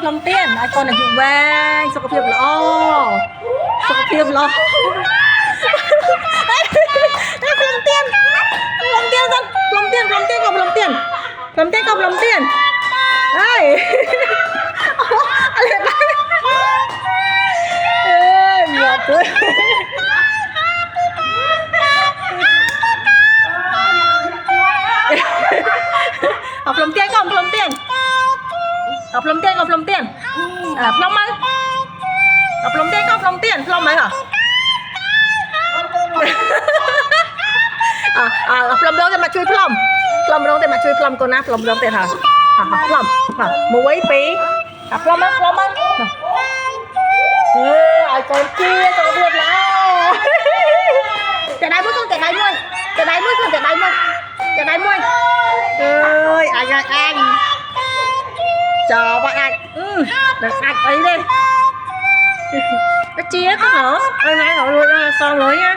plom tiên ai con là dụ về sao có phim lo sao có phim lo plom tiên dân plom tiên còn plom tiên ai ngọt thôi plom tiên con plom tiên plom tiên plom mấy plom tiên con plom tiên plom mấy hả plom đó thì mà chui plom đó thì mà chui plom con na plom đó thì hả plom muối pí plom á ai con kia tao được nào chạy đáy mũi con chạy đáy mũi ơi anh chờ bạn anh được anh ấy đi cái chia cái nữa ơi nãy gọi luôn xong rồi nhá